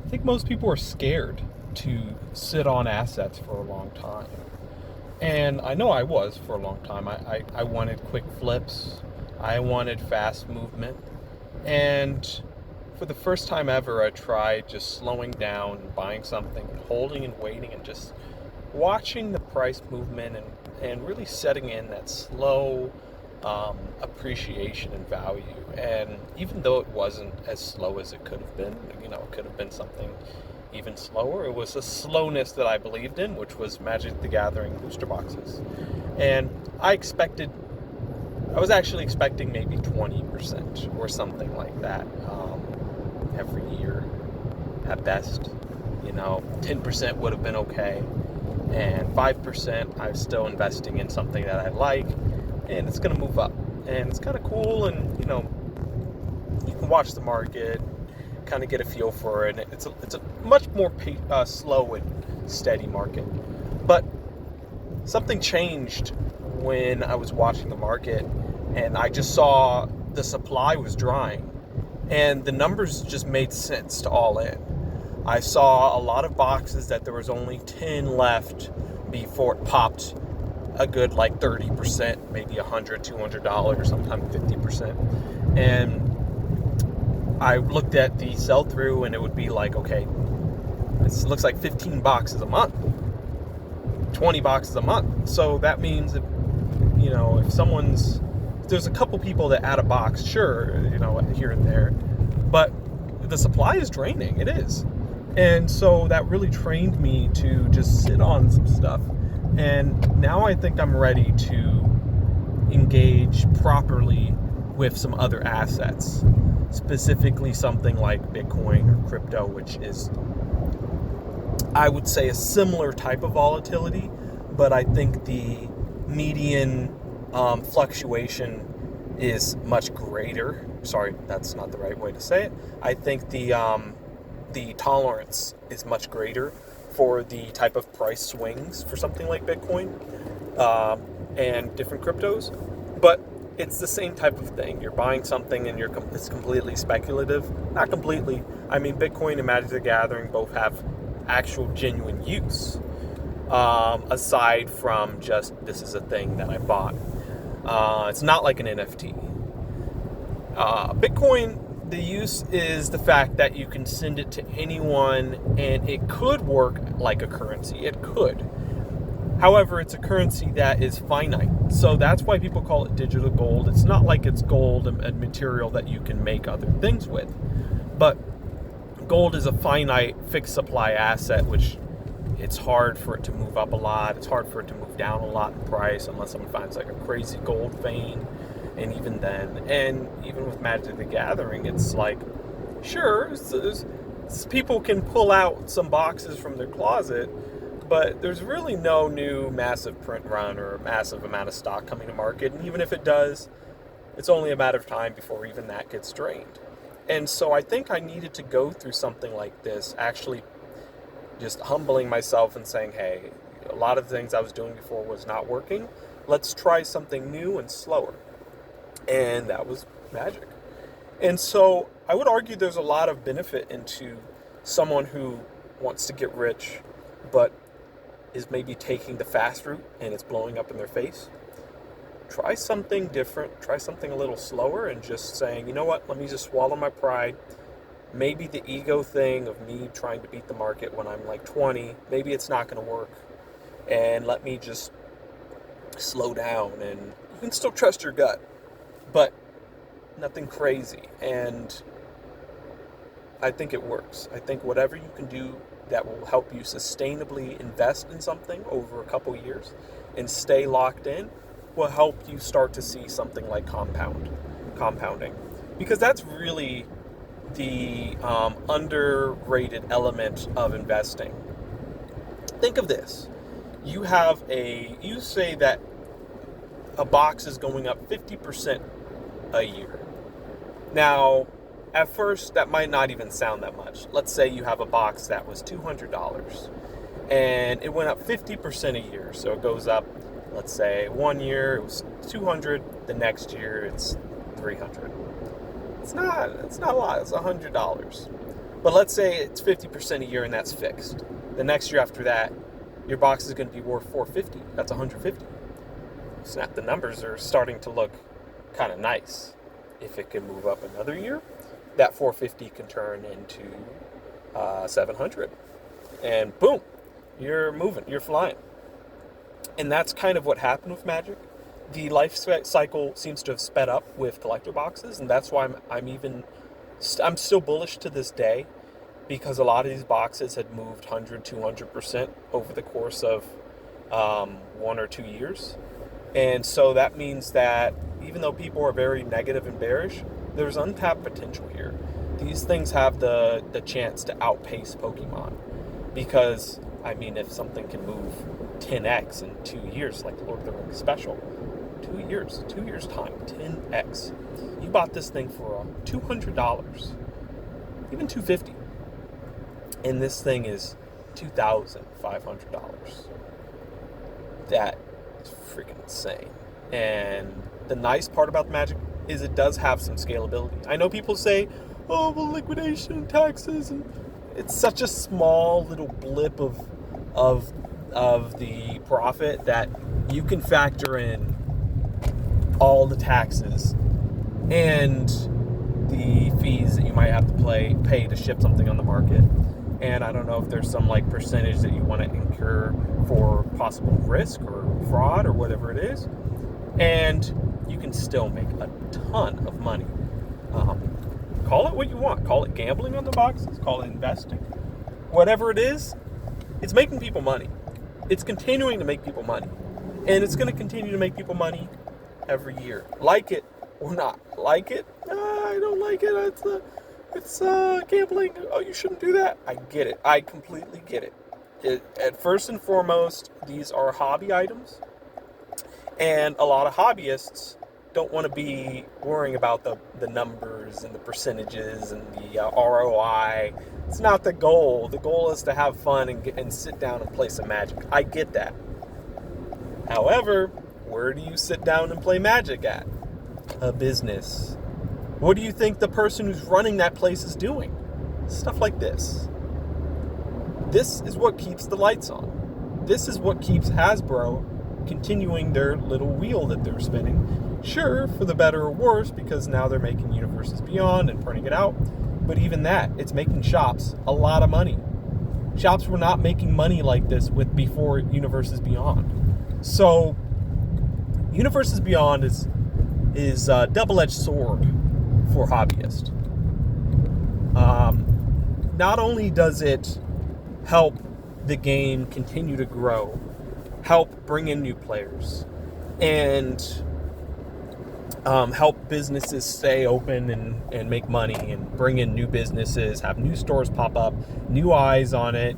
I think most people are scared to sit on assets for a long time. And I know I was for a long time. I wanted quick flips, I wanted fast movement. And for the first time ever, I tried just slowing down, buying something, holding and waiting, and just watching the price movement and really setting in that slow appreciation and value. And even though it wasn't as slow as it could have been, it could have been something even slower. It was a slowness that I believed in, which was Magic the Gathering booster boxes. And I was actually expecting maybe 20% or something like that every year at best. 10% would have been okay. And 5% I'm still investing in something that I like, and it's going to move up. And it's kind of cool, and you can watch the market, kind of get a feel for it. It's a much more slow and steady market. But something changed when I was watching the market, and I just saw the supply was drying, and the numbers just made sense to all in. I saw a lot of boxes that there was only 10 left before it popped a good like 30%, maybe $100, $200, sometimes 50%. And I looked at the sell-through, and it would be like, okay, this looks like 15 boxes a month, 20 boxes a month. So that means if there's a couple people that add a box, sure, here and there, but the supply is draining. It is. And so that really trained me to just sit on some stuff. And now I think I'm ready to engage properly with some other assets, specifically something like Bitcoin or crypto, which is, I would say, a similar type of volatility, but I think the median fluctuation is much greater. Sorry, that's not the right way to say it. I think the tolerance is much greater for the type of price swings for something like Bitcoin and different cryptos. But it's the same type of thing. You're buying something and it's completely speculative. Not completely. I mean, Bitcoin and Magic the Gathering both have actual genuine use, aside from just this is a thing that I bought. It's not like an NFT. Bitcoin, the use is the fact that you can send it to anyone, and it could work like a currency. It could. However, it's a currency that is finite. So that's why people call it digital gold. It's not like it's gold and material that you can make other things with. But gold is a finite fixed supply asset, which it's hard for it to move up a lot. It's hard for it to move down a lot in price unless someone finds like a crazy gold vein. And even then, and even with Magic the Gathering, it's like, sure, people can pull out some boxes from their closet, but there's really no new massive print run or massive amount of stock coming to market. And even if it does, it's only a matter of time before even that gets drained. And so I think I needed to go through something like this, actually just humbling myself and saying, hey, a lot of the things I was doing before was not working. Let's try something new and slower. And that was Magic. And so I would argue there's a lot of benefit into someone who wants to get rich, but is maybe taking the fast route and it's blowing up in their face. Try something different, try something a little slower, and just saying, you know what, let me just swallow my pride. Maybe the ego thing of me trying to beat the market when I'm like 20, maybe it's not going to work. And let me just slow down, and you can still trust your gut, but nothing crazy. And I think it works. I think whatever you can do that will help you sustainably invest in something over a couple years and stay locked in will help you start to see something like compounding. Because that's really the underrated element of investing. Think of this. You say that a box is going up 50% a year. Now, at first, that might not even sound that much. Let's say you have a box that was $200 and it went up 50% a year. So it goes up, let's say 1 year it was $200, the next year it's $300. It's not a lot, it's $100. But let's say it's 50% a year and that's fixed. The next year after that, your box is going to be worth 450. That's 150. Snap, the numbers are starting to look kind of nice. If it can move up another year, that 450 can turn into 700. And boom, you're moving, you're flying. And that's kind of what happened with Magic. The life cycle seems to have sped up with collector boxes, and that's why I'm still bullish to this day, because a lot of these boxes had moved 100, 200% over the course of 1 or 2 years. And so that means that even though people are very negative and bearish, there's untapped potential here. These things have the chance to outpace Pokemon. Because, I mean, if something can move 10x in 2 years, like Lord of the Rings special, 2 years time, 10x. You bought this thing for $200, even $250, and this thing is $2,500. That is freaking insane. And the nice part about the Magic is it does have some scalability. I know people say, oh, well, liquidation, taxes, and it's such a small little blip of the profit that you can factor in all the taxes and the fees that you might have to pay to ship something on the market. And I don't know if there's some like percentage that you want to incur for possible risk or fraud or whatever it is. And you can still make a ton of money. Call it what you want. Call it gambling on the boxes. Call it investing. Whatever it is, it's making people money. It's continuing to make people money. And it's going to continue to make people money every year. Like it or not. Like it? I don't like it. It's gambling. Oh, you shouldn't do that. I get it. I completely get it. At first and foremost, these are hobby items. And a lot of hobbyists don't want to be worrying about the numbers and the percentages and the ROI. It's not the goal. The goal is to have fun and sit down and play some Magic. I get that. However, where do you sit down and play Magic at? A business. What do you think the person who's running that place is doing? Stuff like this. This is what keeps the lights on. This is what keeps Hasbro continuing their little wheel that they're spinning. Sure, for the better or worse, because now they're making Universes Beyond and printing it out. But even that, it's making shops a lot of money. Shops were not making money like this before Universes Beyond. So, Universes Beyond is a double-edged sword for hobbyists. Not only does it help the game continue to grow, help bring in new players, and help businesses stay open and make money and bring in new businesses, have new stores pop up, new eyes on it,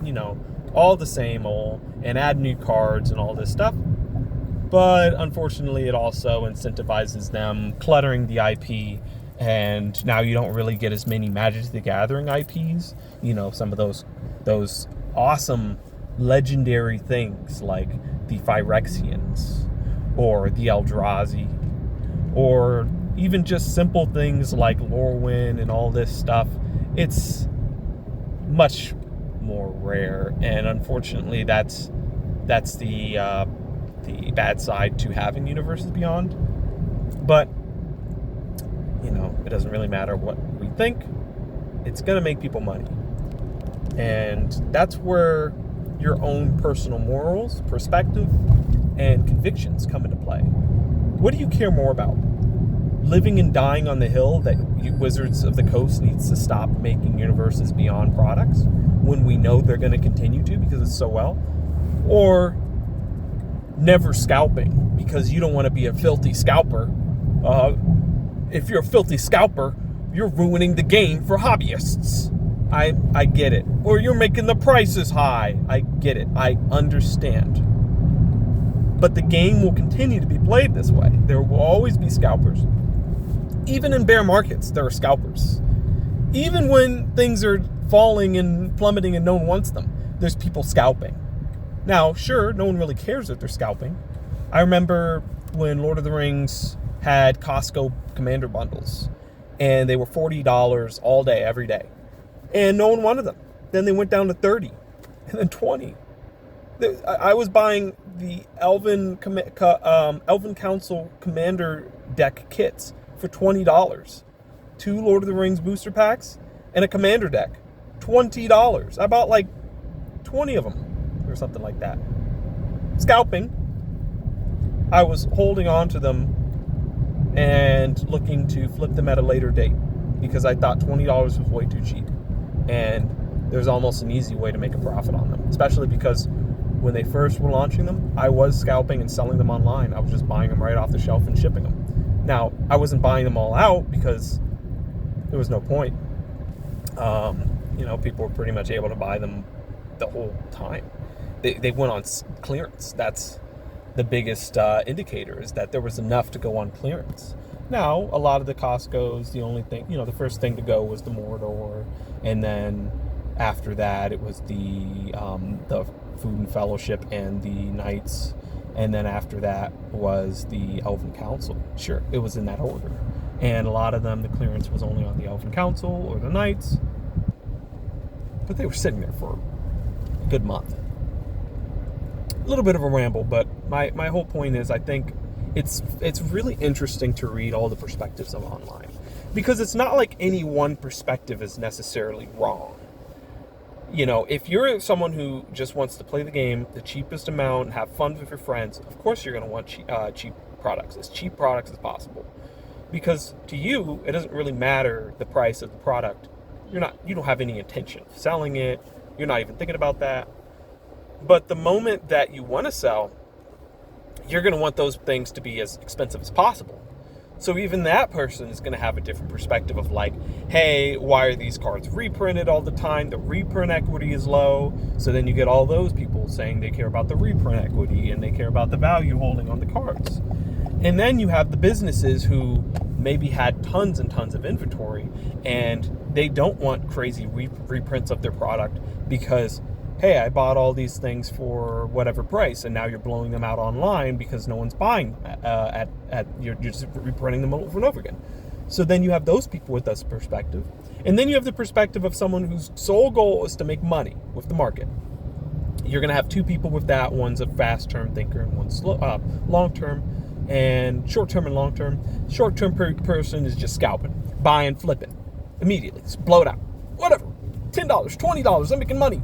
all the same old, and add new cards and all this stuff. But unfortunately, it also incentivizes them cluttering the IP, and now you don't really get as many Magic the Gathering IPs. Some of those awesome legendary things like the Phyrexians or the Eldrazi, or even just simple things like Lorwyn and all this stuff. It's much more rare, and unfortunately, that's the bad side to having Universes Beyond. But it doesn't really matter what we think. It's gonna make people money, and that's where your own personal morals, perspective, and convictions come into play. What do you care more about? Living and dying on the hill that Wizards of the Coast needs to stop making Universes Beyond products when we know they're going to continue to because it's so well? Or never scalping because you don't want to be a filthy scalper? If you're a filthy scalper, you're ruining the game for hobbyists. I get it. Or you're making the prices high. I get it. I understand. But the game will continue to be played this way. There will always be scalpers. Even in bear markets, there are scalpers. Even when things are falling and plummeting and no one wants them, there's people scalping. Now, sure, no one really cares that they're scalping. I remember when Lord of the Rings had Costco Commander bundles, and they were $40 all day, every day. and no one wanted them. Then they went down to 30 and then 20. I was buying the Elven Council Commander deck kits for $20. 2 Lord of the Rings booster packs and a Commander deck. $20. I bought like 20 of them or something like that. Scalping. I was holding on to them and looking to flip them at a later date because I thought $20 was way too cheap. And there's almost an easy way to make a profit on them, especially because when they first were launching them, I was scalping and selling them online. I was just buying them right off the shelf and shipping them. Now, I wasn't buying them all out because there was no point. People were pretty much able to buy them the whole time. They went on clearance. That's the biggest indicator, is that there was enough to go on clearance. Now, a lot of the Costco's, the only thing, the first thing to go was the Mordor, and then after that, it was the Food and Fellowship and the Knights, and then after that was the Elven Council. Sure, it was in that order. And a lot of them, the clearance was only on the Elven Council or the Knights, but they were sitting there for a good month. A little bit of a ramble, but my whole point is, I think it's really interesting to read all the perspectives of online, because it's not like any one perspective is necessarily wrong. If you're someone who just wants to play the game the cheapest amount and have fun with your friends, of course you're going to want cheap products, as cheap products as possible, because to you it doesn't really matter the price of the product. You don't have any intention of selling it. You're not even thinking about that. But the moment that you want to sell, you're going to want those things to be as expensive as possible. So even that person is going to have a different perspective of like, hey, why are these cards reprinted all the time? The reprint equity is low. So then you get all those people saying they care about the reprint equity and they care about the value holding on the cards. And then you have the businesses who maybe had tons and tons of inventory and they don't want crazy reprints of their product because, hey, I bought all these things for whatever price, and now you're blowing them out online because no one's buying you're just reprinting them over and over again. So then you have those people with this perspective. And then you have the perspective of someone whose sole goal is to make money with the market. You're going to have two people with that. One's a fast-term thinker and one's long-term, and short-term and long-term. Short-term person is just scalping, buying, flipping, immediately. Just blow it out. Whatever. $10, $20, I'm making money.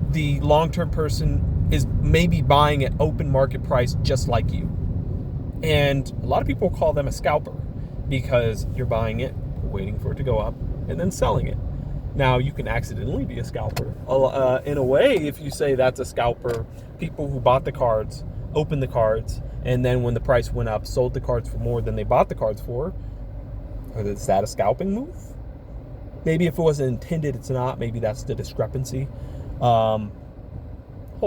The long-term person is maybe buying at open market price just like you. And a lot of people call them a scalper because you're buying it, waiting for it to go up, and then selling it. Now, you can accidentally be a scalper. In a way, if you say that's a scalper, people who bought the cards, opened the cards, and then when the price went up, sold the cards for more than they bought the cards for, is that a scalping move? Maybe if it wasn't intended, it's not. Maybe that's the discrepancy. Whole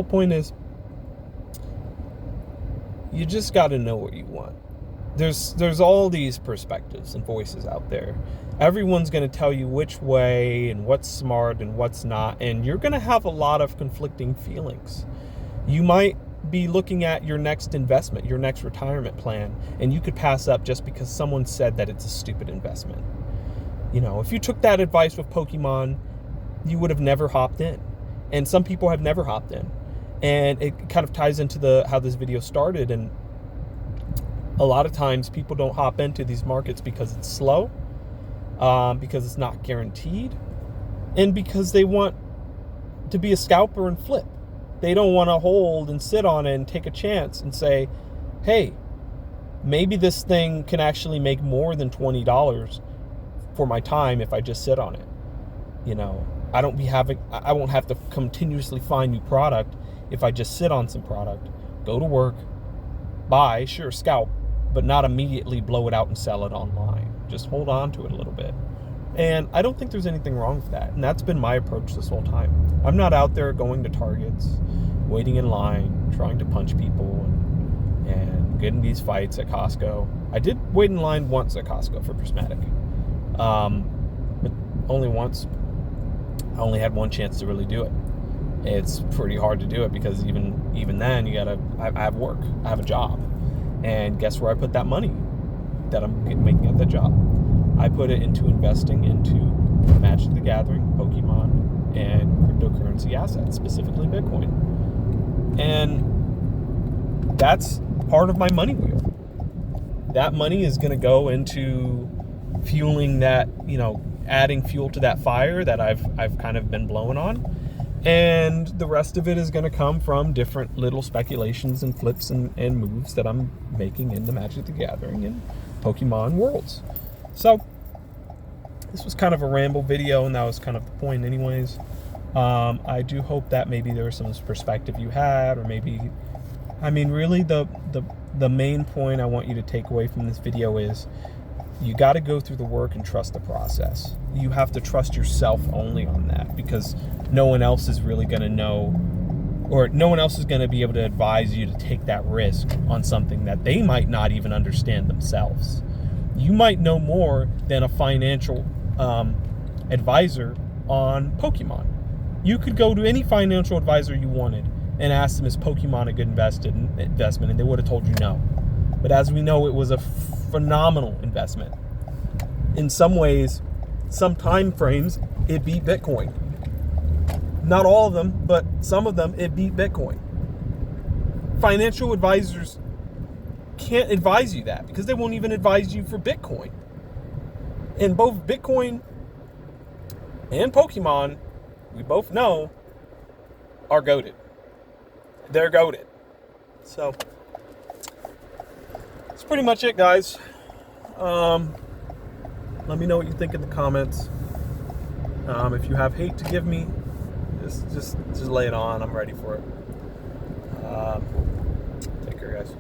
point is, you just got to know what you want. There's all these perspectives and voices out there. Everyone's going to tell you which way and what's smart and what's not, and you're going to have a lot of conflicting feelings. You might be looking at your next investment, your next retirement plan, and you could pass up just because someone said that it's a stupid investment. If you took that advice with Pokemon, you would have never hopped in. And some people have never hopped in. And it kind of ties into how this video started. And a lot of times people don't hop into these markets because it's slow, because it's not guaranteed, and because they want to be a scalper and flip. They don't want to hold and sit on it and take a chance and say, hey, maybe this thing can actually make more than $20 for my time if I just sit on it. I won't have to continuously find new product if I just sit on some product, go to work, buy, sure, scalp, but not immediately blow it out and sell it online. Just hold on to it a little bit. And I don't think there's anything wrong with that. And that's been my approach this whole time. I'm not out there going to Targets, waiting in line, trying to punch people and getting these fights at Costco. I did wait in line once at Costco for Prismatic. But only once. I only had one chance to really do it. It's pretty hard to do it because even then I have work. I have a job. And guess where I put that money that I'm making at that job? I put it into investing into Magic the Gathering, Pokemon, and cryptocurrency assets, specifically Bitcoin. And that's part of my money wheel. That money is going to go into fueling that, adding fuel to that fire that I've kind of been blowing on. And the rest of it is going to come from different little speculations and flips and moves that I'm making in the Magic the Gathering and Pokemon worlds. So this was kind of a ramble video, and that was kind of the point anyways. I do hope that maybe there was some perspective you had, or maybe, really the main point I want you to take away from this video is you got to go through the work and trust the process. You have to trust yourself only on that, because no one else is really going to know, or no one else is going to be able to advise you to take that risk on something that they might not even understand themselves. You might know more than a financial advisor on Pokemon. You could go to any financial advisor you wanted and ask them, is Pokemon a good investment? And they would have told you no. But as we know, it was a phenomenal investment. In some ways, some time frames, it beat Bitcoin. Not all of them, but some of them, it beat Bitcoin. Financial advisors can't advise you that, because they won't even advise you for Bitcoin. And both Bitcoin and Pokemon, we both know, are goated. They're goated. So that's pretty much it, guys. Let me know what you think in the comments. If you have hate to give me, just lay it on. I'm ready for it. Take care, guys.